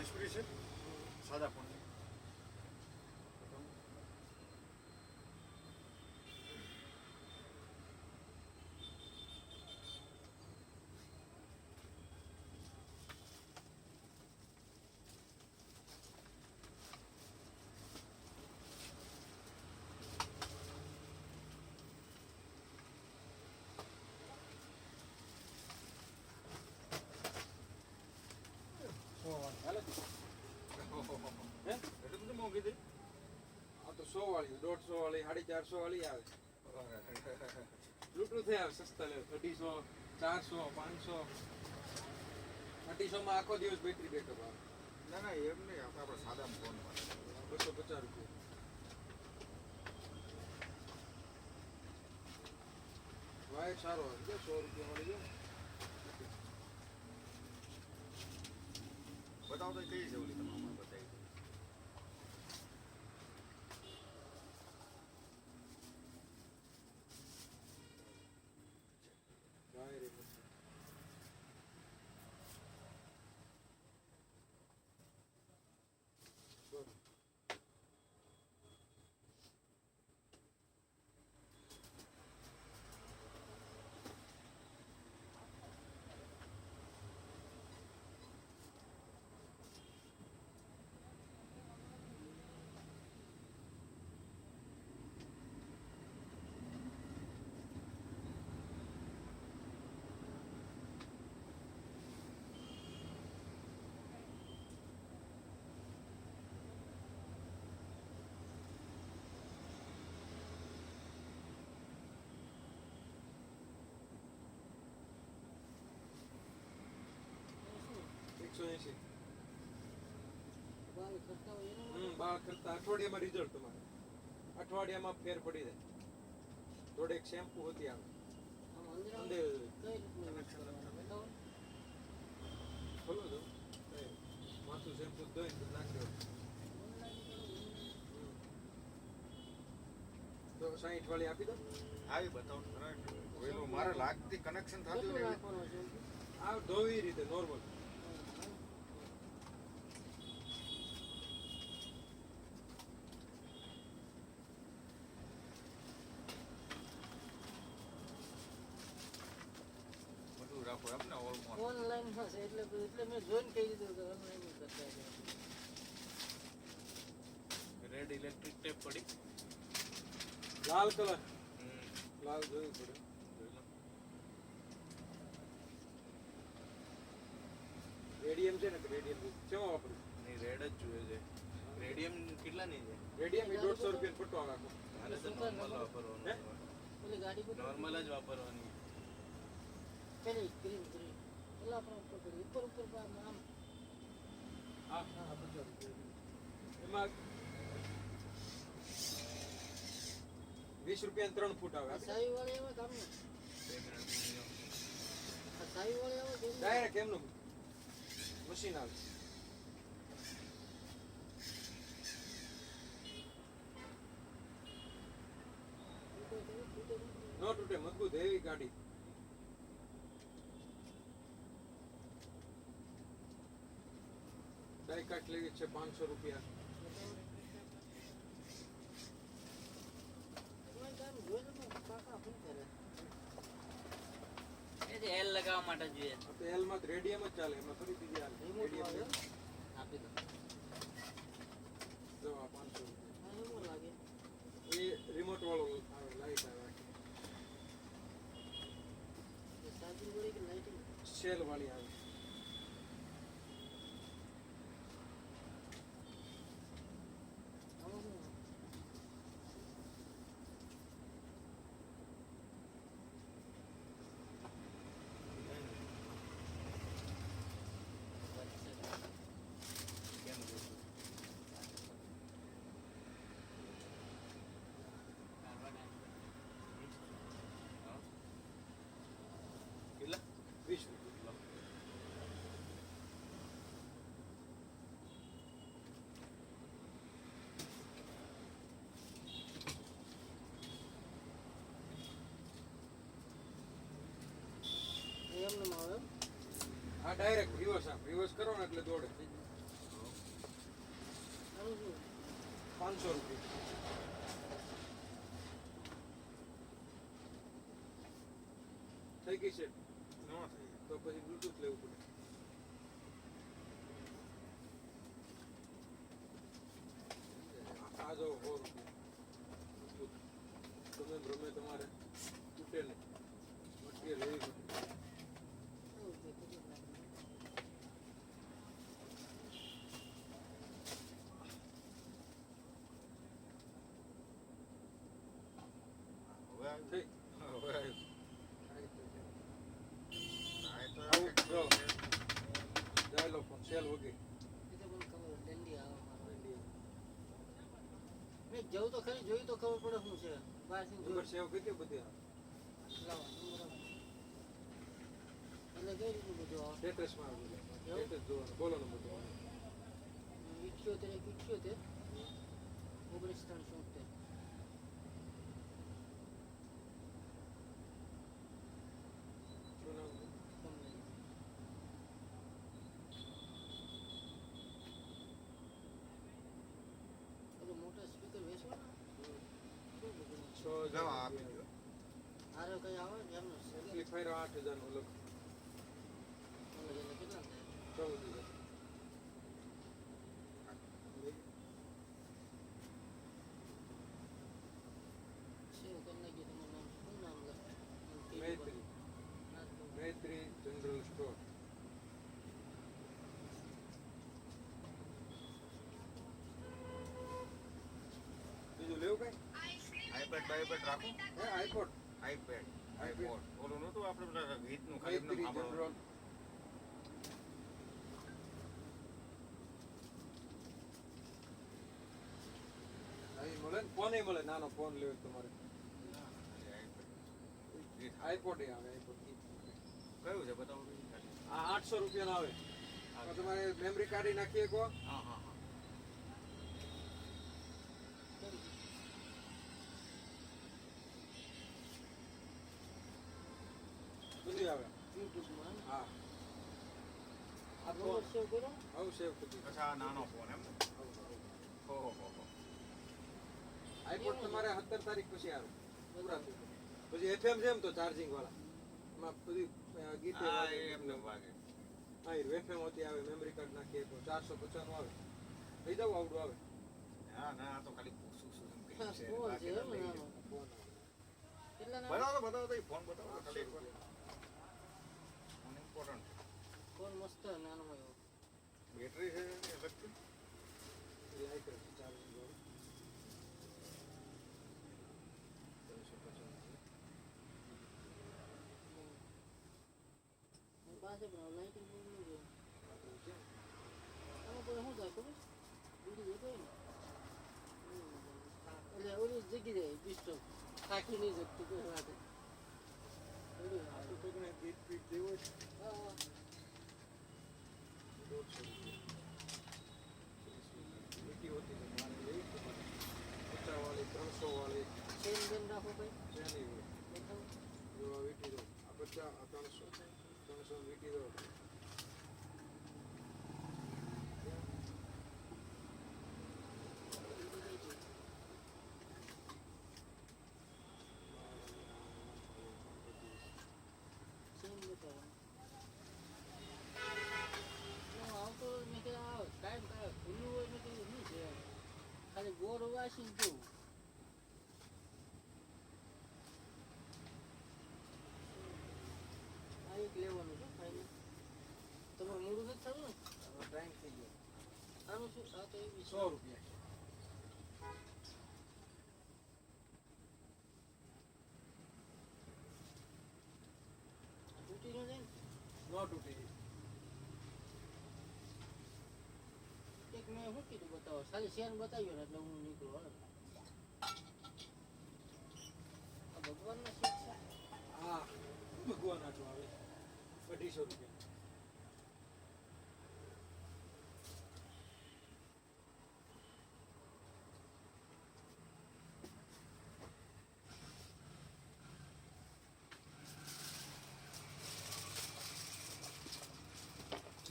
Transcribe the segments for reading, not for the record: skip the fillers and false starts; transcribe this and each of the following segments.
મહેશ્વરી છે સાદા પણ મોંઘી હતી આ તો 100 વાળી 150 વાળી 450 વાળી આવે બ્લૂટૂથ આવે સસ્તા લે 250 400 500 250 માં આખો દિવસ બેટરી બેકઅપ આવે ના ના એમ નહીં આપણે સાદા ફોન 250 રૂપિયા વાયર સારો આવે 100 રૂપિયા મળી જાય બતાવો તો કઈ છે ઓલી તમે અમને બતાવી વાયર બાર કરતા અઠવાડિયામાં રિઝલ્ટ તમારે અઠવાડિયામાં ફેર પડી જાય થોડેક શેમ્પુ હતી આવે ખોલો તો માથું શેમ્પુ ધોઈને નાખી દો તો 60 વાળી આપી દો આવી બતાવો પેલું મારે લાગતી કનેક્શન થતું ને આ ધોવી રીતે નોર્મલ રાખો એમ ને ઓનલાઈન માં છે એટલે મેં જોઈન કરી દીધું કે ઓનલાઈન કરતા છે રેડ ઇલેક્ટ્રિક ટેપ પડી લાલ કલર લાલ જોયું પડે રેડિયમ છે ને રેડિયમ કેવો વાપરું નહીં રેડ જ જોઈએ છે રેડિયમ કેટલાની છે રેડિયમ 150 રૂપિયા પટ્ટો આવે આખો મારે તો નોર્મલ વાપરવાનું ઓલી ગાડી પર નોર્મલ જ વાપરવાની પેલી ગ્રીન પેલા આપણે ઉપર કરી ઉપર આમ હા એમાં 20 રૂપિયા 3 ફૂટ આવે સાઈ વાળી આવે કામ ને સાઈ વાળી આવે ડાયરેક્ટ એમનું મશીન આવે નો તૂટે મજબૂત હેવી ગાડી ડાઈ કાટ લેવી છે 500 રૂપિયા એલ લગાવવા માટે જોઈએ તો એલ માં રેડિયમ જ ચાલે એમાં થોડી બીજી આવે રેડિયમ આપી દો જો આ 500 રૂપિયા એવું લાગે એ રિમોટ વાળો આવે લાઈટ આવે ચાર્જિંગ વાળી કે લાઇટિંગ સેલ વાળી આવે કેટલા 20 રૂપિયા એમને આવે આ ડાયરેક્ટ રિવર્સ કરો ને એટલે દોડે આનું શું 500 રૂપિયા. થઈ ગઈ છે ન થઈ તો પછી બ્લૂટૂથ લેવું પડે. આ જો 100 રૂપિયા. તમે ભ્રમે તમારે તૂટે નહીં. મટીરિયલ એવી મટીરિયલ. એવું છે ખબર ના હવે આવ્યું. થઈ. હવે આવ્યું. આ તો આવું એક જો. જાયલો પણ સેલ વગી. એ તો મને ખબર ડંડી આવે મારો મેં જવું તો ખરી જોયું તો ખબર પડે શું છે બહારથી નંબર જોયું સેવ કરી દો બધી આ. લાવો નંબર આપો. એટલે કઈ રીતનું બધું આવે સ્ટેટસમાં આવે બધું. સ્ટેટસ જોવાનું. બોલો નંબર તમારો. 78 19 શું નામ છે? મોટા સ્પીકર વેચવાના શું બધું 6000 જાઓ આપી દો. આરે કઈ આવે ને એમનો એમ્પ્લીફાયર 8000 નો લખ. કેટલા થાય 14000. સેવ કરી નાખીએ તમારું નામ શું નામ લખે મૈત્રી. મૈત્રી જનરલ સ્ટોર. બીજું લેવું કઈ? આઈપેડ બાઈપેડ રાખો. હે આઈપોડ. આઈપેડ આઈપોડ ઓલું નહોતું આપણે પેલા ગીતનું ખરીદનું મૈત્રી સાંભળવાનું. જનરલ. અહીં મળે ને ફોન મળે. નાનો ફોન લેવો હોય તમારે. ગીત આઈપોડ આવે. આઈપોડ કયું છે બતાવો બી. આ 800 રૂપિયાનો આવે. તો તમારે મેમરી કાઢી નાખીએ કો. હા હા હા. બધી આવે. યુટ્યુબમાં હા. આ તો નંબર સેવ કરો આવું સેવ કરી પછી આ નાનો ફોન એમ ને? ઓહો હો હો. આઈપોડ તમારે 17 તારીખ પછી આવે. પૂરા થઈ જાય. પછી એફએમ છે એમ તો ચાર્જિંગ વાળા. એમાં બધી ગીતે હા વાગે. એ એમને વાગે. હા એફએમ હોતી આવે. મેમરી કાર્ડ નાખીએ તો 450 નું આવે. લઈ જાવ આવડું આવે. હા ના આ તો ખાલી પૂછું છું એમ હા, કહ્યું છે. ફોન બાકી છે તો એમ લઈ નાનો. જાઓ. ફોન આવે. કેટલા નામ બતાવો તો એ ફોન બતાવો તો ખાલી એકવાર. Phone important. ફોન મસ્ત નાનો હોય બેટરી છે એની અલગથી. લાઈટ રહેશે ચાર્જિંગ વાળું. 350 પાસે પણ લાઇટિંગ બહુ નહીં છે આટલું છે. આમાં કોઈ શું થાય ખબર બીડી જતો હોય ને એટલે ઓલી જગ્યાએ ડિસ્ટર્બ થાકી નહીં શકતું કોઈ વાત આ તો કોઈને ગીત પીટ દેવું હોય ને. હા 150 રૂપિયા. મીઠી હોતી છે. મારે લેવી છે મારે. 50 વાળી 300 વાળી ચેન બેન રાખો ભાઈ છે નહીં હોય. બતાવો જો આ વીટી દો. આ 50 આ 300 300 વીટી દો. ચેન બતાવો આવતો મેં કે કાંઈ કાંઈ ખુલ્લું હોય ને કંઈ શું છે એમ. ખાલી ગોળ વાસીને જવું આ એક લેવાનું છે ફાઇનલ તમારે મોડું નથી થયું ને હવે ટાઈમ થઈ ગયો. આનું શું આ તો એવી 100 રૂપિયા. તૂટી ન જાય ને નો તૂટે. એક મેં શું કીધું બતાવો ખાલી શેર બતાવ્યો ને એટલે હું નીકળું હાલો આ ભગવાનનો શીખ છે હા ભગવાન આટલું આવે. 250 રૂપિયા.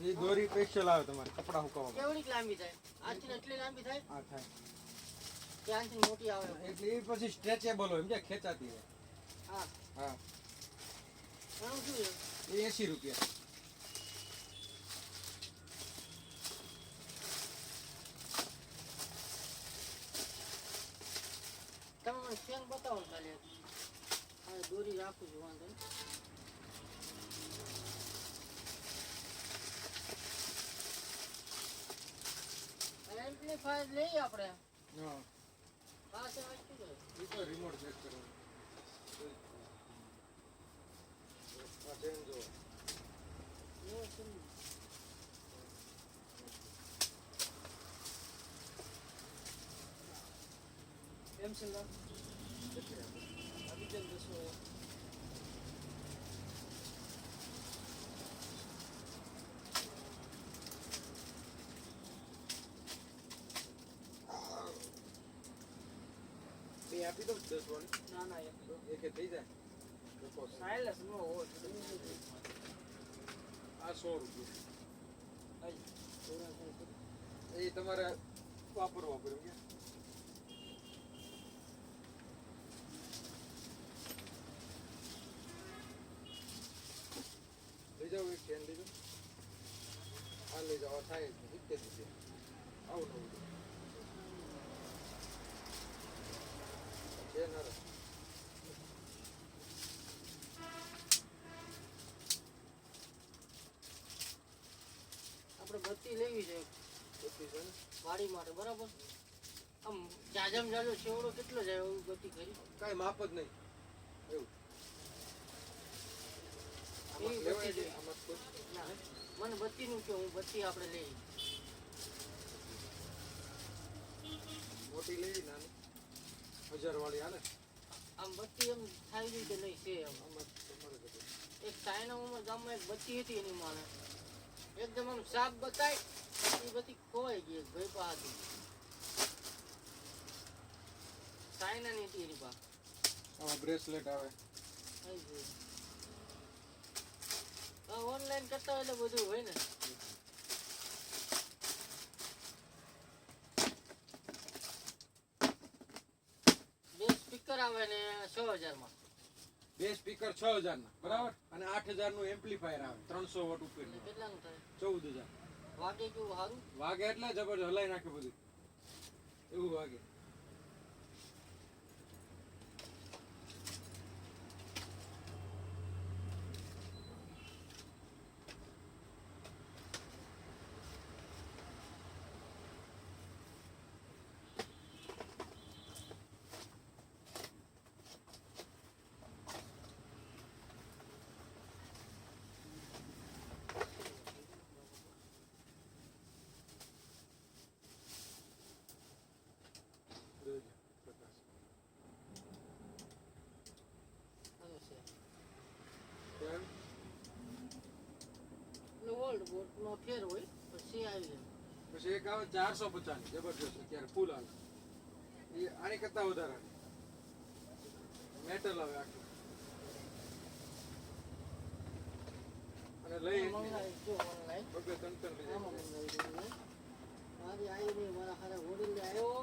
એ દોરી સ્પેશિયલ આવે તમારે કપડા સુકાવવા કેવડીક લાંબી થાય આજથી એટલી લાંબી થાય આ થાય ત્યાંથી મોટી આવે એટલે એ પછી સ્ટ્રેચેબલ હોય સમજ્યા ખેંચાતી હોય હા હા એનું શું છે એ 80 રૂપિયા તમે મને ચેન બતાવો ને ખાલી હા દોરી રાખું છું વાંધો નહીં એમ્પ્લીફાયર લઈએ આપણે હા પાસે વાંચી દો એ તો રિમોટ ચેક કરો આ ચેન જો પેન્સિલ અભી જલ દસો બે આપી દઉં 10 વાળી ના ના એકે થઈ જાય સાયલેન્સ નો હોય આ 100 રૂપિયા એ તમારે વાપરવા પડે કે લઈ જાઓ એક ચેન લઈ જાઓ આ લઈ જાઓ આ થાય 70 રૂપિયા આવું નવું ચેન હારે આપણે બત્તી લેવી છે બત્તી છે ને વાડી માટે બરાબર આમ જાજમ જાજો છેવડો કેટલો જાય એવું બત્તી ખરી કાંઈ માપ જ નહીં એવું આમાં એવી લેવાય બત્તી છે આમાં કોઈ ના મને બત્તીનું કે હું બત્તી આપણે લઈ મોટી લેવી નાની 1000 વાળી હાલે આમ બત્તી એમ થાય ગઈ કે નહીં છે એમ આમાં તમારે બધું એક ચાઇનામાં ગામમાં એક બત્તી હતી એની માને એકદમ આમ સાફ બતાય એ બત્તી ખોવાઈ ગઈ એક ભાઈ પાસેથી ચાઇનાની હતી એની પાસે આમાં બ્રેસલેટ આવે ઓનલાઈન કરતા હોય એટલે બધું હોય ને બે સ્પીકર આવે ને 6000 માં બે સ્પીકર 6000 ના બરાબર અને 8000 નું એમ્પ્લીફાયર આવે 300 વોટ ઉપર એટલે કેટલાનું થાય 14000 વાગે કેવું સારું વાગે એટલે જબરજસ્ત હલાઈ નાખે બધું એવું વાગે આનું છે કેમ? એટલે ઓલ્ડ બોટમાં ફેર હોય પછી આવી જાય પછી એક આવે 450 ની જબરજસ્ત અત્યારે ફૂલ હાલ એ આની કરતા વધારે મેટલ આવે આખી અને લઈ એટલી મંગાવી જો ઓનલાઈન બબે ત્રણ લઈ આમાં જાય મંગાવી દઉં મારી આવી નહીં મારા હારે હોડીને આવ્યો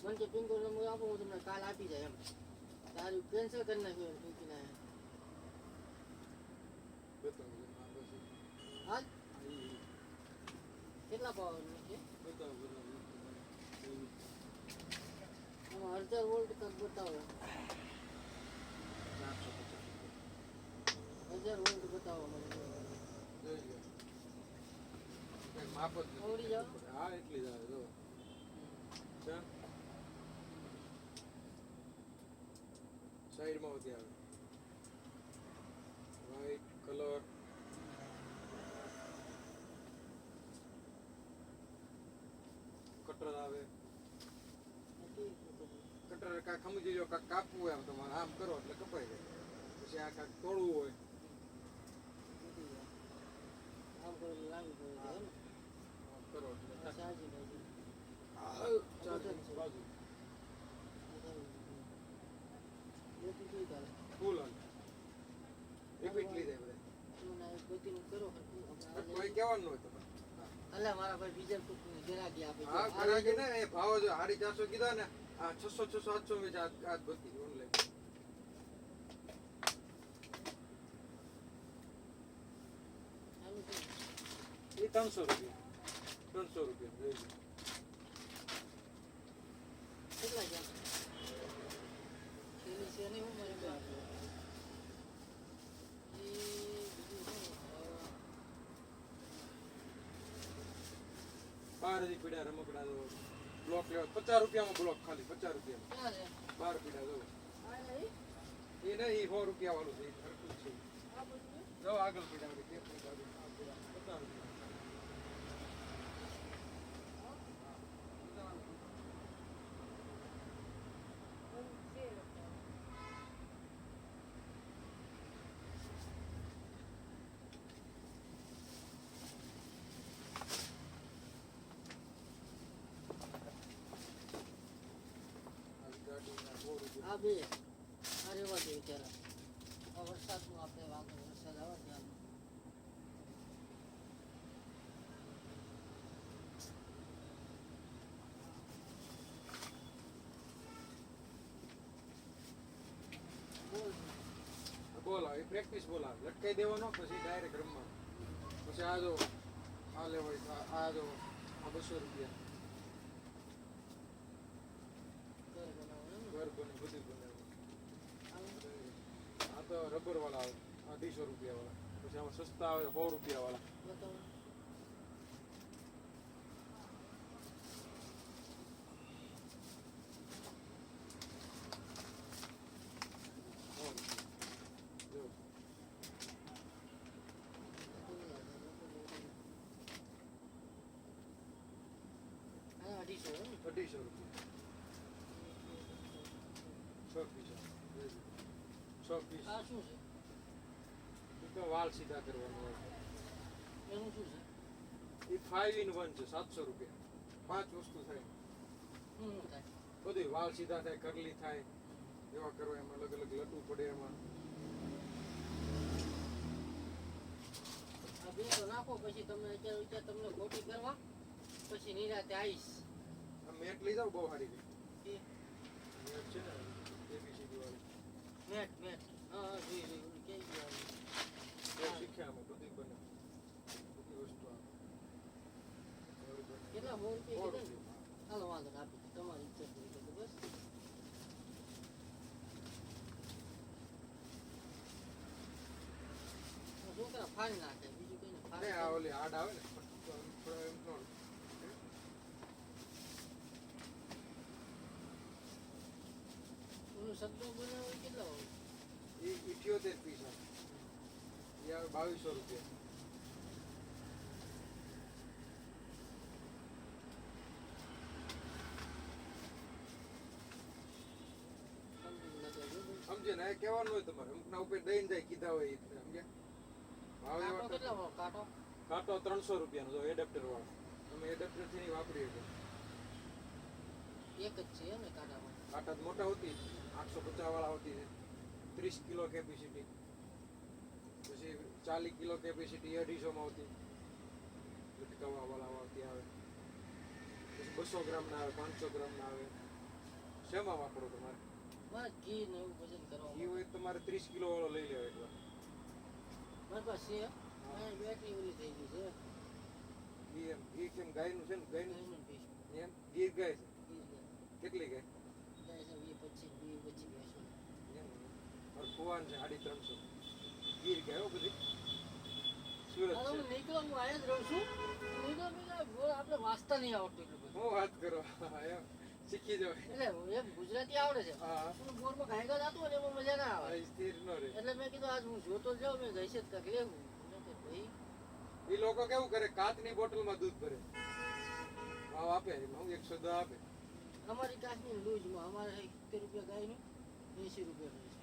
મને કે પિંકો નંબર આપો હું તમને કાલ આપી જાય એમ તારું કેન્સલ કરી નાખ્યું એમ પિંકીને બે ત્રણ લઈ જાય. પછી હાલ ઈ કેટલા પાવરનું છે બતાવો બતાવો આમાં 1000 વોલ્ટ તક બતાવો 1000 વોલ્ટ બતાવો મને જોઈ લો કઈ માપ જ નથી. આવડી જાવ? હા એટલી જ આવે જો છે સાઈડમાં બધી આવે વ્હાઈટ કલર કટર આવે કટર કાંક સમજી જો કાંક કાપવું હોય આમ તમારે આમ કરો એટલે કપાઈ જાય પછી આ કાંક તોડવું હોય આમ કરો લાવી દો એમ આમ કરો એટલે ચાર્જિંગ આવી ચાર્જિંગ બાજુ બેટરી કઈ ચાલે ફૂલ હાલ રિપીટ લઈ જાય બધા શું ના એક બધી વ્યક્તિનું કરો હરખું. આપણે કોઈ કહેવાનું હોય તમારે અલા મારા ભાઈ બીજા કોઈની ગરાગી આપે છે. હા આ ઘરે લઈ ને એ ભાવ જો 450 કીધા ને આ 600 700 વેચ આજ બધી ઓનલાઈન ચાલુ છે. એ 300 રૂપિયા 300 રૂપિયા જોઈ લો. કેટલા છે? છેલ્લી છે નહીં હું મારી પાસે. એ બીજું શું? બારથી પીડા રમકડા દો બ્લોક લેવા 50 રૂપિયામાં બ્લોક ખાલી 50 રૂપિયામાં ક્યાં છે? 12 પીડા દો આ નહીં? એ નહીં 100 રૂપિયા વાળું છે એ હરખું જ છે આ બધું? જો આગળ પીડા વાળી કે પીડા આગળ આ પીડા 50 રૂપિયા આવી ગાડીના 100 રૂપિયા આ બે આ રેવા દે વિચારા. આ વરસાદનું આપણે વાંધો વરસાદ આવે ત્યાં બોલ. બોલાવ એ પ્રેક્ટિસ બોલાવ લટકાઈ દેવાનો પછી ડાયરેક્ટ રમવાનું પછી આ જો આ લેવાય આ જો આ 200 રૂપિયા ઘર બનાવવાનું એમ ને? ઘર બને બધું બનાવ્યું આવું આ તો રબર વાળા આવે આ 250 રૂપિયા વાળા પછી આમાં સસ્તા આવે 100 રૂપિયા વાળા બતાવો. જો આ 250 એમ ને? 250 રૂપિયા 6 પીસ 6 પીસ આ શું છે? તો વાળ સીધા કરવાનું હોય એનું શું છે? એ 5 in 1 છે 700 રૂપિયા 5 વસ્તુ થાય શું થાય? બધું વાળ સીધા થાય કરલી થાય એવા કરવા એમાં અલગ અલગ લટું પડે એમાં આ બે તો નાખો પછી તમને અત્યારે વિચાર તમને ખોટી કરવા પછી નિરાતે આવીશ. આ મેટ લઈ જાવ બહુ સારી એ મેટ છે ને એબીસીડી વાળી મેટ મેટ હા હા જોઈ જોઈ ઓલી કઈ ગઈ આવી. એ શીખ્યા અમે બધી બને બધી વસ્તુ આવે ઘર બને. કેટલા 100 રૂપિયા 100 કીધા ને? રૂપિયા. હાલો વાંધો નહીં, આપી દો. તમારી ઈચ્છા પૂરી કરી દો બસ. આ છોકરા ફાડી નાખે બીજું કઈ નહીં. ને ફાડી આ ઓલી આડ આવે ને તો થોડા એમ ન ઓલું સબ્જો બનાવો એ કેટલા હોય? એ 78 પીસ આવે એ આવે 2200 રૂપિયા સમજી લગાવી દો બસ. સમજે ને એ કહેવાનું હોય તમારે અમુકના ઉપર દઈને જાય કીધા હોય એ રીતે, સમજ્યા ભાવ કાંટો એવા કેટલા વાળો કાંટો? કાંટો 300 રૂપિયાનો જો એડેપ્ટર વાળો તમે એડેપ્ટર થી વાપરી શકો એક જ છે એમ ને કાંટામાં? કાંટા તો મોટા હોતી 850 વાળા હોતી છે 30 કિલો કેપેસિટી પછી 40 કિલો કેપેસિટી 250 માં હોતી લટકાવવા વાળા આવતી આવે પછી 200 ગ્રામ ના આવે 500 ગ્રામ ના આવે શેમાં વાપરો તમારે મારે ઘી ને એવું વજન કરવા એ હોય તો તમારે 30 કિલો વાળો લઈ લેવો એકવાર મારી પાસે છે. મારી બેટરી ઓલી થઈ ગઈ છે. એ કેમ ગાયનું છે ને ગાયનું એનું પીસ. એમ ગીર ગાય છે પીસ ગયા. કેટલી ગાય જાય છે 20 25 બેસો. એમ મારું ફુવાન છે 350 ગીર ગાય હો બધી સુરત હા, છે હું નીકળો હું આયા જ રહું છું. નીકળો બીજા આપણે વાંચતા નહીં આવડતું એટલું બધું. હું વાત કરો એમ શીખી જવાય એટલે એમ ગુજરાતી આવડે છે હા પણ બોર્ડમાં ગાયકા જાતું હોય ને એમાં મજા ના આવે. આ સ્થિર ન રહે એટલે મેં કીધું આજ હું જોતો જ જાઉં મેં જઈશે જ કાંઈક લેવું. મેં કીધું ભાઈ એ લોકો કેવું કરે કાચની બોટલમાં દૂધ ભરે ભાવ આપે એમાં હું 110 આપે અમારી કાચની લૂઝમાં અમારે 70 રૂપિયા ગાયનું 80 રૂપિયા લૂઝ.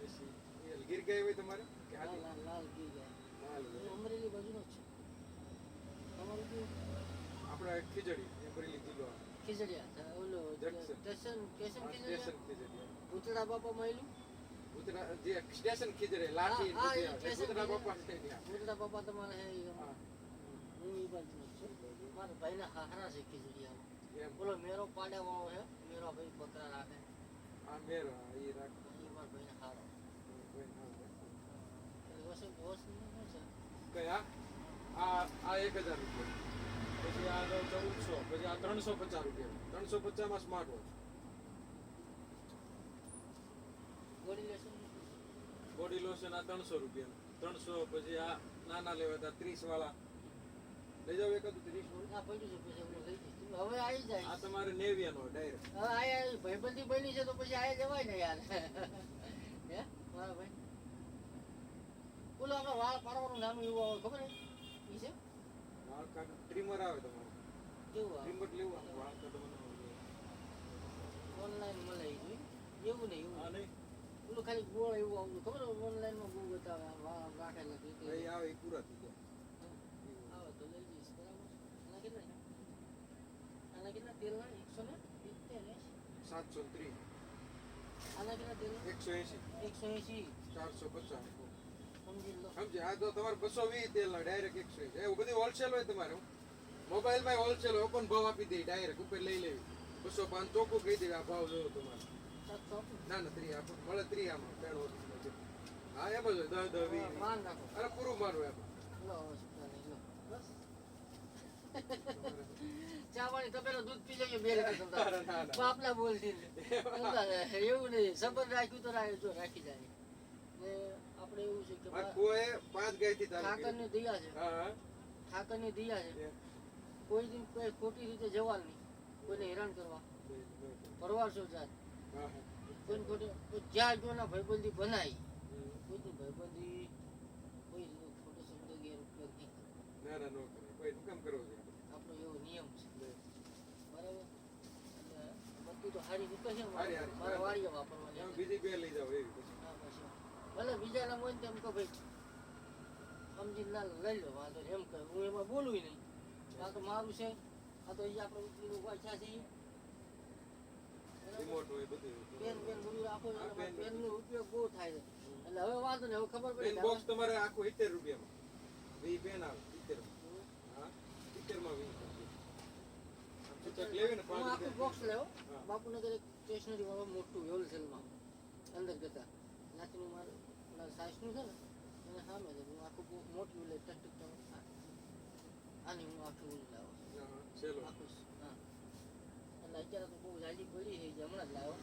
એસી એ ગીર ગાય હોય તમારે કે લાલ હાથી લાલ લાલ ઘી ગાય. લાલ એ ગાય. અમરેલી બાજુનો જ છે. તમારું કેવું? આપણે ખીચડી એ ભરેલી કિલો આવે. ખીચડિયા ઓલો જંક્શન. સ્ટેશન સ્ટેશન આ ખીચડિયા સ્ટેશન ખીચડી ભૂતળા બાપા માયલું. કૂતરા જે સ્ટેશન ખીજરે લાઠી હા, ને એ બધી સ્ટેશન કૂતરા ખીજરે. બાપા છે ત્યાં. કૂતરા બાપા તમારે હે ઈ હા. હું ઈ બાજુનો જ છું. મારા ભાઈના હાહરા છે ખીજડીયામાં. એમ બોલો મેરો પાડ્યા વાળો છે મેરો ભાઈ બકરા રાખે આ મેરો હા, ઈ રાખ ઈ મારા ભાઈને હારો કોઈ ના હોય. એટલે વસંત શું છે કઈ આ 1000 રૂપિયા પછી આ 1400 પછી આ 350 રૂપિયા 350 માં સ્માર્ટ વોચ ગોળી લેશું બોડી લોશન આ 300 રૂપિયા 300 પછી આ નાના લેવા હતા 30 વાળા લઈ જાવ એકાદું 30 વાળું ના પડ્યું છે પછી હું લઈ જઈશ હવે આવી જાય આ તમારે નેવિયાનો ડાયરેક્ટ હવે આયા ભાઈબંધી બની છે તો પછી આયા જવાય ને યાર હે મારા ભાઈ બોલો આપણે વાળ પાડવાનું નામ એવું આવે ખબર હે ઈ છે વાળ કાઢ ટ્રીમર આવે તમારે કેવું આવે ટ્રીમર લેવું આમ વાળ કાઢવાનું ઓનલાઈન મળે ઈ જોઈ એવું નહીં આ એવું નહીં પેલું ખાલી ગોળ એવું આવતું ખબર ઓનલાઈનમાં બહુ બતાવે આ વાળ રાખેલા કે એ આવે એ પૂરા થઈ જાય આવે તો લઈ જઈશ બરાબર આના કેટલા છે આના કેટલા તેલના 170 730 આના કેટલા તેલ 180 180 450 સમજી લો સમજે આ તો તમારે 220 તેલના ડાયરેક્ટ 180 એવું બધું હોલસેલ હોય તમારે મોબાઈલમાં હોલસેલ હોય ઓપન ભાવ આપી દે ડાયરેક્ટ ઉપર લઈ લેવી 205 ચોખ્ખું કહી દેવી આ ભાવ જોયો તમારે 700 ના ના 30 આપો મળે 30 આમાં 3 વર્ષમાં છે હા એમ જ હોય 10 10 20 માન રાખો અરે પૂરું મારું એમ લો હોસ્પિટલ લો બસ ચા પાણી તો પેલો દૂધ પી લઈએ બે લીટર ના, ના, ના. બાપના બોલતી એવું નહીં સંબંધ રાખ્યું તો જો રાખી જાય ને આપણે એવું છે કે આ કોઈ 5 ગાયથી ચાલુ કર્યું. ઠાકરની દયા છે હા હા ઠાકરની દયા છે એ. કોઈ દી કોઈ ખોટી રીતે જવાનું નહીં કોઈને હેરાન કરવા પરવાર છો જાત હા હા કોઈને ખોટી જ્યાં જો ના ભાઈબંધી બનાવી હમ. કોઈની ભાઈબંધી કોઈ ખોટો શબ્દ ગેર ઉપયોગ નહીં કરે. ના ના નો કરે કોઈ શું કામ કરવો છે આપણો એવો નિયમ છે બરાબર એટલે બધું તો સારી રીતે છે હારી, હારી. મારે વાડીએ વાપરવાની એમ બીજી બે લઈ જાવ એવી પછી હા, પછી ભલે બીજાના હોય ને તેમ કહો ભાઈ સમજીને ના લઈ લો વાંધો નહીં એમ કહે હું એમાં બોલું નહીં આ તો મારું છે આ તો અહીંયા આપણે પેલું વાંચ્યા છે ઈ. બરાબર? રિમોટ હોય બધું પેન પેન બધું રાખો હા, પેન. પેનનો ઉપયોગ બહુ થાય છે એટલે હવે વાંધો નહીં હવે ખબર પડી પેન બોક્સ તમારે આખું 70 રૂપિયામાં 20 પેન આવે 70 હા 70 માં 20 ચેક લેવી ને હું 5 આખું બોક્સ લેવો હા. બાપુનગર એક સ્ટેશનરી વાળો મોટું હોલસેલમાં અંદર જતા ત્યાંથી મારું સાઈઝનું છે ને એને સામે છે હું આખું મોટું લે ટક આની હું આખું લાવો હા ચલો આખું હા એટલે અત્યારે તો બહુ જાજી પડી છે જે હમણાં જ લાવ્યો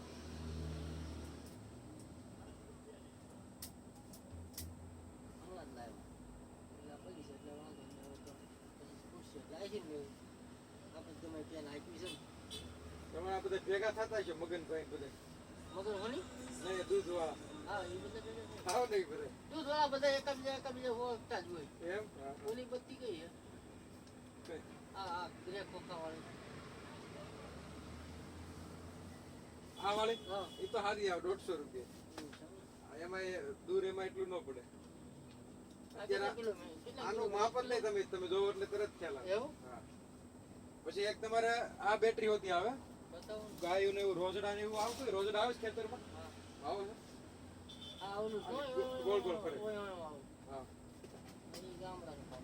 હમણાં જ લાવ્યો એટલે પડી છે એટલે વાંધો નહીં હવે તો પછી પૂછશે એટલે આવી ને લેવું આપણે તમે પેન આપી છે ને તમારા બધા ભેગા થતા છે મગનભાઈ બધા મગર હોની નહીં દૂધ વાળા હા એ બધા ભેગા છે. આવ નહીં બધા દૂધ વાળા બધા એકાબીજા ઓળખતા જ હોય એમ હા, હા. ઓલી બત્તી કઈ છે કઈ? આ ગ્રે ખોખા વાળી આ વાળી હા એ તો હારી આવે 150 રૂપિયા એવું છે એમ. આ એમાં દૂર એમાં એટલું ન પડે આ કેટલા અત્યારે કિલો મેં? કેટલા આનું કિલો માપ જ મેં? નહીં તમે જોવો એટલે તરત ખ્યાલ આવે એવું હા પછી એક તમારે આ બેટરી હોતી આવે બતાવો ને. ગાયું ને એવું રોજડા ને એવું આવતું હોય રોજડા આવે છે ખેતરમાં હા આવે છે આ ઓલું ગોળ ગોળ ફરે. ઓય ઓય વાળું. હા અહીં ગામડાનું કામ.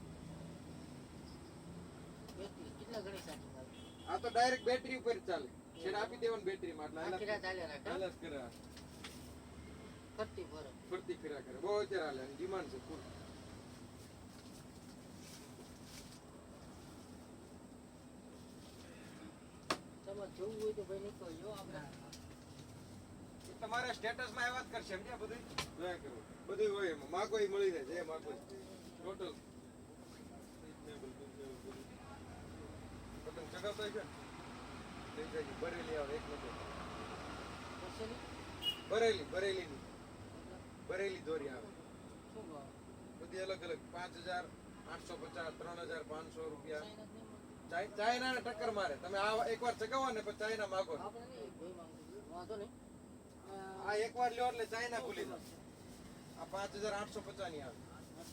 કેટલા ઘણી સાચી આવે આ તો ડાયરેક્ટ બેટરી ઉપર જ ચાલે છેડ આપી દેવાની બેટરીમાં એટલે આખી રાત હાલ્યા રાખે હાલ જ કરે આ. ફરતી ફરે ફરતી ફેરા કરે બહુ અત્યારે હાલે આની ડિમાન્ડ છે ફૂલ તમારે જોવું હોય તો ભાઈ નીકળજો આપણે એ તમારે સ્ટેટસમાં એ વાત કરશે એમ બધું જોયા કરો બધું હોય એમાં માગો ઈ મળી જાય જે માગો ટોટલ પતંગ ચગાવતા હોય છે ને લઈ જાય બરેલી આવે એક નંબર પછી બરેલીની બરેલી દોરી આવે શું ભાવ બધી અલગ અલગ 5,850 3,500 રૂપિયા ચાઇના જ નહીં મળતું. ચાઇના ને ટક્કર મારે તમે આ એકવાર ચગાવો ને પછી ચાઇના માગો આપણે નહીં ભાઈ માંગુ છું. વાંધો નહીં આ એકવાર લ્યો એટલે ચાઇના ભૂલી જાઓ આ 5,850 ની આવે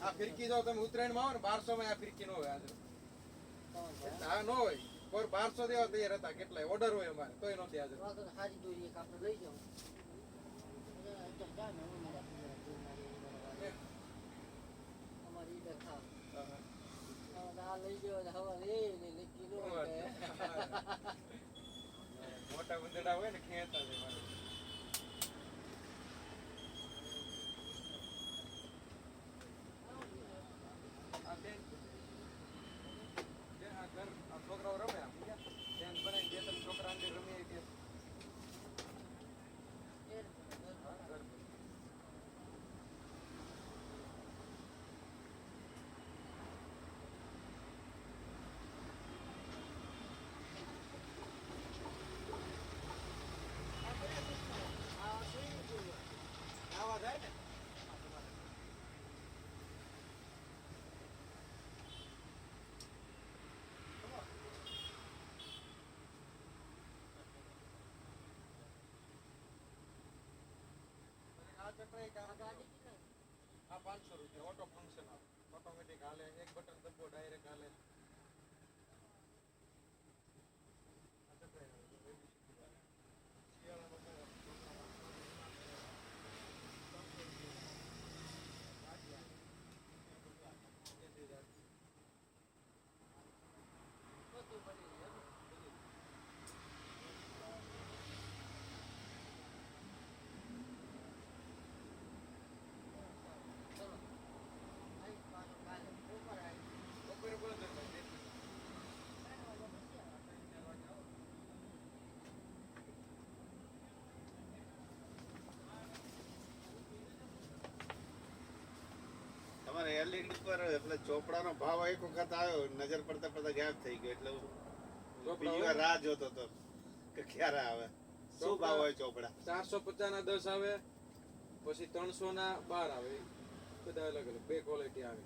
આ ફિરકી જો તમે ઉત્તરાયણમાં આવો ને 1200 માં આ ફિરકી ન હોય આજે તમારે આ ન હોય પર 1200 દેવા તૈયાર હતા કેટલાય ઓર્ડર હોય અમારે તોય નહોતી આજે વાંધો નહીં. હારી દોરી એક આપણે લઈ જાઓ. અત્યારે ચા ને હું મારા ગાડા હોય ને ખેંચતા જાય મારે. આ બેન આ ઘર આ છોકરાઓ રમે આમ ગયા બેન બનાવી બે ત્રણ છોકરા અંદર રમી આવી ગયા. હા, ઘર. આવા જાય ને આ ચક્ર આ 500 રૂપિયા ઓટો ફંક્શન આવે ઓટોમેટિક હાલે એક બટન દબો ડાયરેક્ટ હાલે. આ ચક્ર બપોરે બોલો તો તમારે એલઈડી પર એટલે ચોપડાનો ભાવ એક વખત આવ્યો નજર પડતા પડતા ગાયબ થઈ ગયો એટલે બીજી વાર રાહ જોતો હતો કે ક્યારે આવે. શું ભાવ હોય ચોપડા? 450 ના 10 આવે પછી 300 ના 12 આવે બધા અલગ અલગ બે ક્વોલિટી આવે.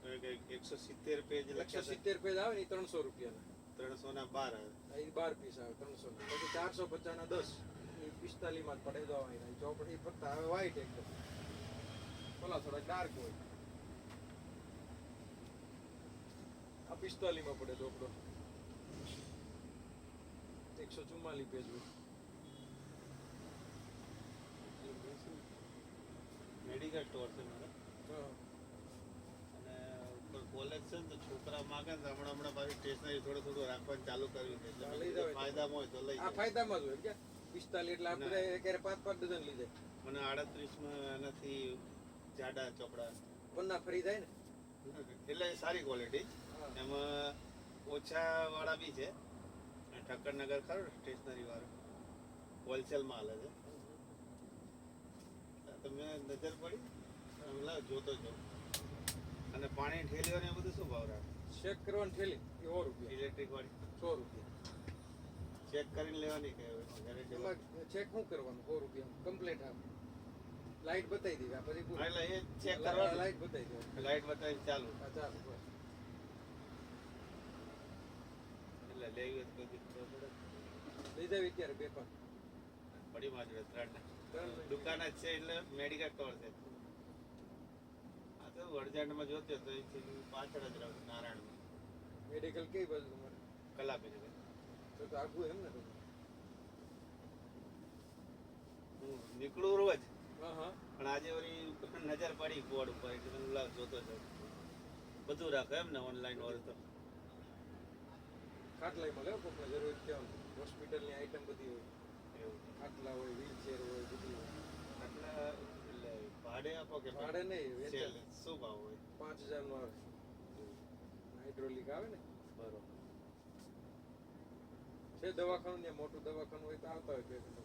170 પેજ લખ્યા 170 પેજ આવે ને 300 રૂપિયાના 300 ના 12 આવે. એ 12 પીસ આવે 300 ના પછી 450 ના 10 એ 45 માં જ પડે દવા એના ચોપડી ફક્ત આવે વ્હાઈટ એકદમ ઓલા થોડા ડાર્ક હોય. આ 45 માં પડે ચોપડો 144 પેજ હોય. મેડિકલ સ્ટોર છે મારે હા. અને ઉપર કોલેજ છે ને તો છોકરા માંગે ને હમણાં પાછી સ્ટેશનરી થોડું થોડું રાખવાનું ચાલુ કર્યું છે એટલે લઈ મેં જાવ કીધું ફાયદામાં હોય તો લઈ આ જાવ. ફાયદામાં જ હોય કે 45 એટલે આપણે ક્યારે 5-5 ડઝન લઈ જાય મને 38 માં એનાથી જાડા ચોપડા પન્ના ફરી જાય ને. એટલે સારી ક્વોલિટી હા. એમાં ઓછા વાળા બી છે અને ઠક્કરનગર ખરું સ્ટેશનરી વાળું હોલસેલમાં હાલે છે. તમે નજર પડી આમ લાવ જોતો જાઉં. અને પાણી ઠેલીઓ ને એ બધું શું ભાવ રાખે? ચેક કરવાની થેલી એ 100 રૂપિયા ઇલેક્ટ્રિક વાળી 100 રૂપિયા ચેક કરીને લેવાની કે ગેરંટી એમાં ચેક શું કરવાનું 100 રૂપિયા કમ્પ્લીટ આવે લાઈટ બતાવી દેવી આ પછી પૂરું. એટલે એ ચેક કરવાનું લાઈટ બતાવી દેવી લાઈટ બતાવી ચાલુ આ ચાલો બસ એટલે લેવી હોય તો કોઈ દીકરો પડે લઈ જાવી અત્યારે બે પાંચ પડી માજડે ત્રણ ત્રણ દુકાન જ છે એટલે મેડિકલ સ્ટોર છે. આ તો વડજાંડમાં જોતો તો અહીંથી પાછળ જ રહું નારાયણમાં મેડિકલ કઈ બાજુ તમારે કલાપી નગર. તો આગું એમ ને તો. હું નીકળું રોજ હા હા પણ આજે વળી નજર પડી બોર્ડ ઉપર એટલે મને લાવ જોતો જાઉં. બધું રાખે એમ ને ઓનલાઈન હોય તો ખાટલાઈ મળે કોકને જરૂર કેમ હોસ્પિટલની આઈટમ બધી હોય એવું ખાટલા હોય વ્હીલચેર હોય બધી હોય એટલે એટલે ભાડે આપો કે ભાડે નહીં સેલ વેચાણ શું ભાવ હોય? 5000 નું આવે હાઇડ્રોલિક આવે ને બરોબર છે દવાખાનું ને મોટું દવાખાનું હોય તો આવતા હોય પેશન્ટ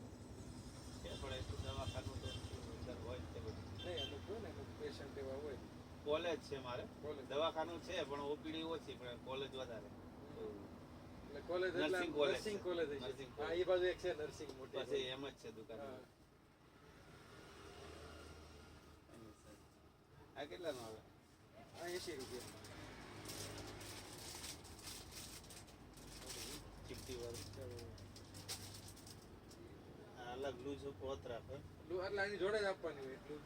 કે પણ એટલું દવાખાનું તો અંદર હોય જ તે બધું. નહીં અમુક હોય ને અમુક પેશન્ટ એવા હોય કોલેજ છે મારે કોલેજ દવાખાનું છે પણ ઓપીડી ઓછી પણ કોલેજ વધારે. એટલે કોલેજ એટલે Nursing college નર્સિંગ છે. કોલેજ Nursing છે હા એ બાજુ એક છે નર્સિંગ મોટી પછી એમ જ છે દુકાન. હા. આ કેટલાનું આવે? આ 80 રૂપિયા ચીપટી વાળું આ અલગ લૂઝ પોત રાખે એટલું એટલે આની જોડે જ આપવાની હોય એટલું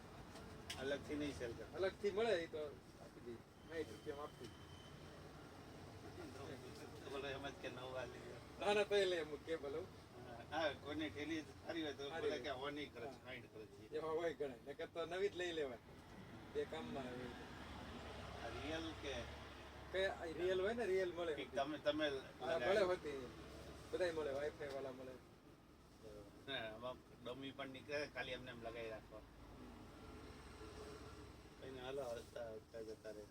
અલગથી નહીં સેલ કરે. અલગથી મળે એ તો આપી દઈએ 60 રૂપિયામાં આપી બોલો એમ જ કે નવું આલી ગયો. ના ના પહેલે એમ કેબલ હું હા કોઈને ઠેલી સારી હોય તો સારી બોલે હોય. કે હોની કરે છે હાઈડ કરે છે. એમાં હોય ઘણા નકર તો નવી જ લઈ લેવાય બે કામમાં આવે આ રિયલ કે કે રિયલ હોય ને રિયલ મળે તમે હા મળે હોતી બધાય મળે વાઈફાઈ વાળા મળે બરોબર. ડમી પણ નીકળે ખાલી એમને એમ લગાવી રાખવા. કઈને હાલો હસતા હસતા જતા રહે.